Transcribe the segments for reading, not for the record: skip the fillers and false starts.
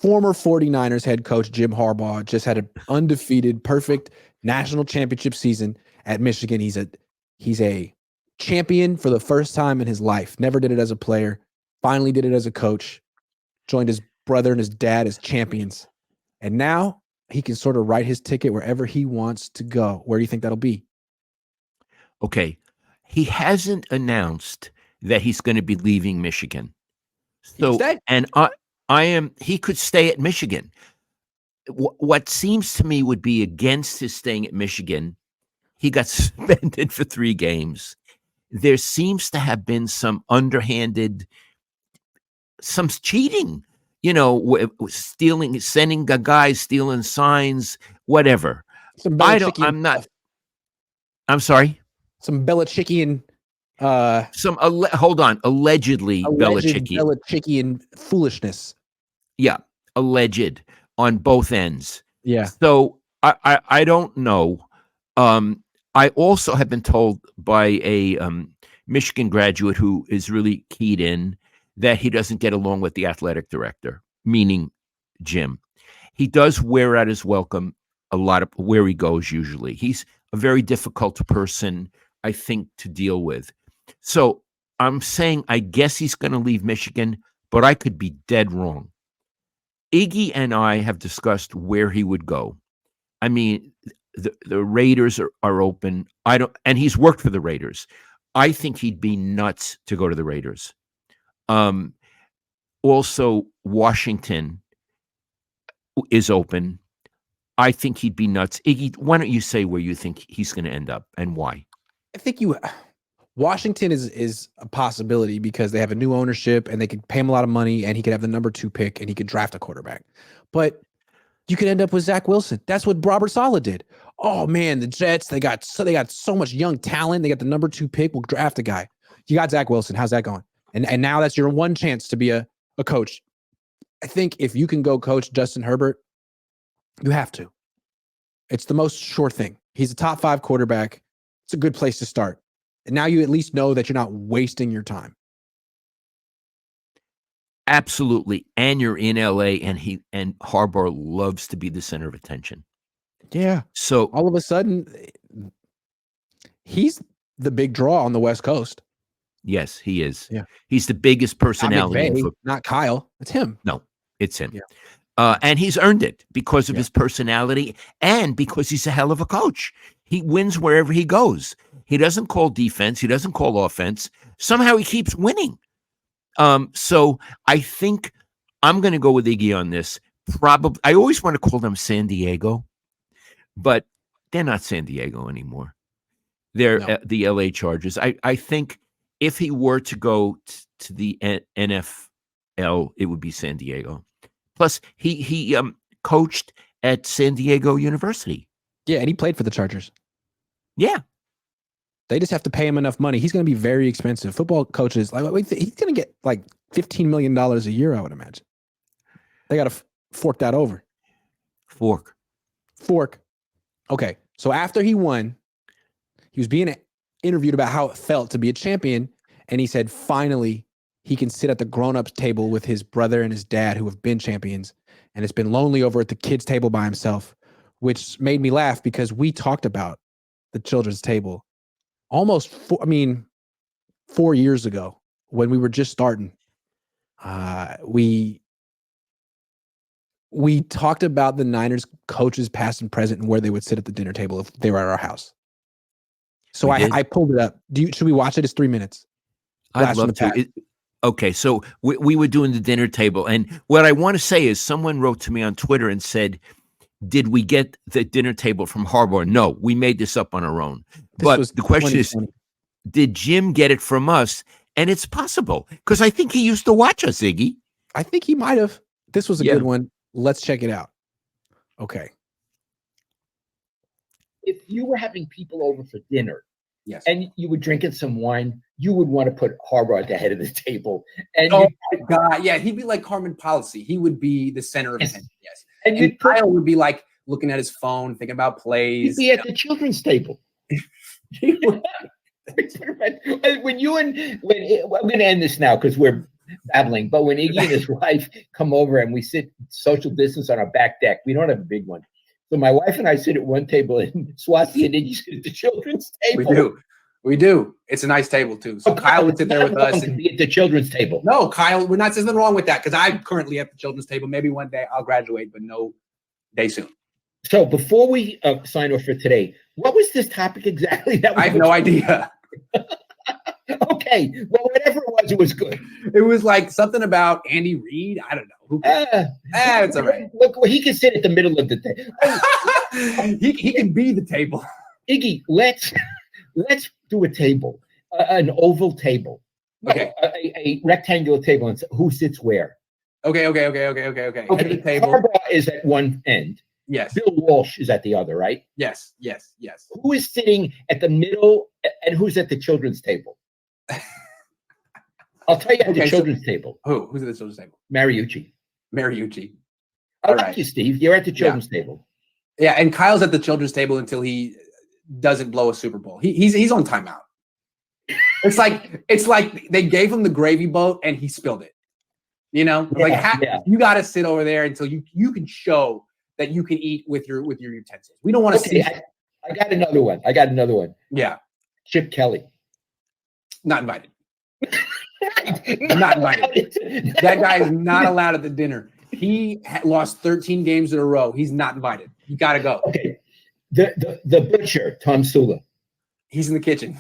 Former 49ers head coach Jim Harbaugh just had an undefeated, perfect national championship season at Michigan. He's a champion for the first time in his life. Never did it as a player. Finally did it as a coach. Joined his brother and his dad as champions. And now he can sort of write his ticket wherever he wants to go. Where do you think that'll be? Okay. He hasn't announced that he's going to be leaving Michigan. So, and he could stay at Michigan. What seems to me would be against his staying at Michigan, he got suspended for 3 games. There seems to have been some underhanded, some cheating, sending guys, stealing signs, whatever. I'm sorry. Some Belichickian, allegedly Belichickian foolishness. Yeah, alleged on both ends. Yeah. So I don't know. I also have been told by a Michigan graduate who is really keyed in that he doesn't get along with the athletic director, meaning Jim. He does wear out his welcome a lot of where he goes usually. He's a very difficult person, I think, to deal with. So I'm saying I guess he's going to leave Michigan, but I could be dead wrong. Iggy and I have discussed where he would go. I mean, the Raiders are open. And he's worked for the Raiders. I think he'd be nuts to go to the Raiders. Also, Washington is open. I think he'd be nuts. Iggy, why don't you say where you think he's going to end up and why? I think Washington is a possibility because they have a new ownership and they could pay him a lot of money and he could have the number 2 pick and he could draft a quarterback. But you could end up with Zach Wilson. That's what Robert Saleh did. Oh man, the Jets, they got so much young talent. They got the number 2 pick. We'll draft a guy. You got Zach Wilson. How's that going? And now that's your one chance to be a coach. I think if you can go coach Justin Herbert, you have to. It's the most sure thing. He's a top 5 quarterback. It's a good place to start. And now you at least know that you're not wasting your time. Absolutely. And you're in LA and Harbaugh loves to be the center of attention. Yeah. So all of a sudden he's the big draw on the West Coast. Yes, he is. Yeah. He's the biggest personality. Not Kyle. It's him. No, it's him. Yeah. And he's earned it because of his personality and because he's a hell of a coach. He wins wherever he goes. He doesn't call defense. He doesn't call offense. Somehow he keeps winning. So I think I'm going to go with Iggy on this. Probably, I always want to call them San Diego, but they're not San Diego anymore. They're the LA Chargers. I think if he were to go to the NFL, it would be San Diego. Plus, he coached at San Diego University. Yeah, and he played for the Chargers. Yeah. They just have to pay him enough money. He's going to be very expensive. Football coaches, he's going to get like $15 million a year, I would imagine. They got to fork that over. Fork. Okay, so after he won, he was being interviewed about how it felt to be a champion, and he said finally he can sit at the grown-ups table with his brother and his dad who have been champions, and it's been lonely over at the kids' table by himself, which made me laugh because we talked about the children's table almost 4 years ago when we were just starting. We talked about the Niners coaches past and present and where they would sit at the dinner table if they were at our house. So I pulled it up. Should we watch it? It's 3 minutes. I'd love to. Okay, so we were doing the dinner table, and what I want to say is someone wrote to me on Twitter and said, did we get the dinner table from Harbaugh? No, we made this up on our own. But the question is, did Jim get it from us? And it's possible, because I think he used to watch us, Iggy. I think he might have. This was a good one. Let's check it out. Okay. If you were having people over for dinner, yes, and you were drinking some wine, you would want to put Harbaugh at the head of the table. And my God, yeah, he'd be like Carmen Policy. He would be the center of attention. Yes, and Kyle would be like looking at his phone, thinking about plays. He'd be at the children's table. I'm going to end this now because we're babbling. But when Iggy and his wife come over and we sit social distance on our back deck, we don't have a big one. So my wife and I sit at one table, and Swati and Iggy sit at the children's table. We do. It's a nice table too. So Kyle would sit there with us. And be at the children's table. No, Kyle, we're not saying nothing wrong with that because I'm currently at the children's table. Maybe one day I'll graduate, but no day soon. So before we sign off for today, what was this topic exactly? That I have no idea. Okay, well, whatever it was good. It was like something about Andy Reid. I don't know. Who it's all right. Look, well, he can sit at the middle of the table. he can be the table. Iggy, let's do a table, an oval table. Okay. A rectangular table, and who sits where? Okay. Okay, Head of the table. Harbaugh is at one end. Yes. Bill Walsh is at the other, right? Yes. Who is sitting at the middle, and who's at the children's table? I'll tell you at the children's table. Who's at the children's table? Mariucci. All right. You, Steve. You're at the children's table. Yeah, and Kyle's at the children's table until he doesn't blow a Super Bowl. He's on timeout. It's like they gave him the gravy boat and he spilled it. You know, you got to sit over there until you can show that you can eat with your utensils. We don't want to see. I got another one. Yeah, Chip Kelly. Not invited. Not invited. That guy is not allowed at the dinner. He lost 13 games in a row. He's not invited. You got to go. Okay. The butcher, Tom Sula. He's in the kitchen.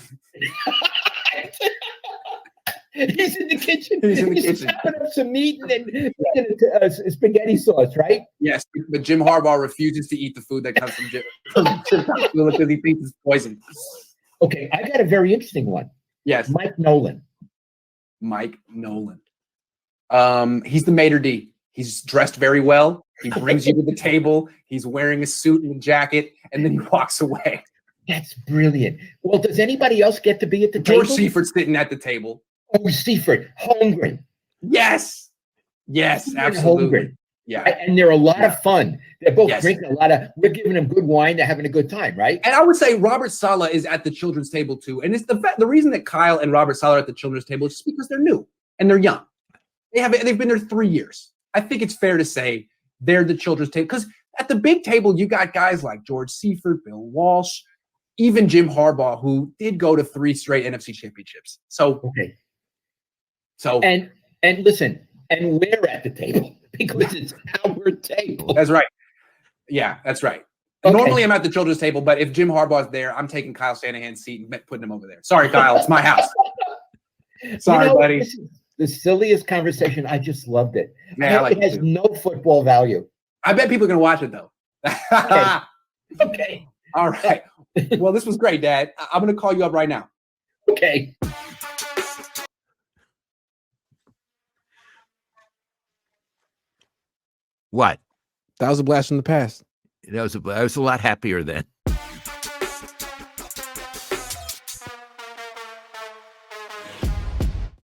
He's in the kitchen. He's chopping up some meat and spaghetti sauce, right? Yes, but Jim Harbaugh refuses to eat the food that comes from Jim Sula because he thinks it's poison. Okay, I got a very interesting one. Yes. Mike Nolan. He's the maitre d'. He's dressed very well. He brings you to the table. He's wearing a suit and a jacket, and then he walks away. That's brilliant. Well, does anybody else get to be at the table? George Seifert's sitting at the table. Oh, Seifert, Holmgren. Yes, absolutely. Holmgren. Yeah, and they're a lot of fun. They're both Yes. drinking a lot of. We're giving them good wine. They're having a good time, right? and I would say Robert Saleh is at the children's table too. And it's the reason that Kyle and Robert Saleh are at the children's table is just because they're new and they're young. They've been there 3 years. I think it's fair to say they're the children's table because at the big table you got guys like George Seifert, Bill Walsh, even Jim Harbaugh, who did go to 3 straight NFC championships. So Okay. So and listen, and we're at the table because it's our table. that's right. Yeah, that's right. Okay. Normally I'm at the children's table, but if Jim Harbaugh's there, I'm taking Kyle Shanahan's seat and putting him over there. Sorry, Kyle, it's my house. Sorry, buddy. This is the silliest conversation. I just loved it. Man, I like it has it too. no football value. I bet people are gonna watch it though. Okay. All right. Well, this was great, Dad. I'm gonna call you up right now. Okay. What? That was a blast from the past. I was a lot happier then.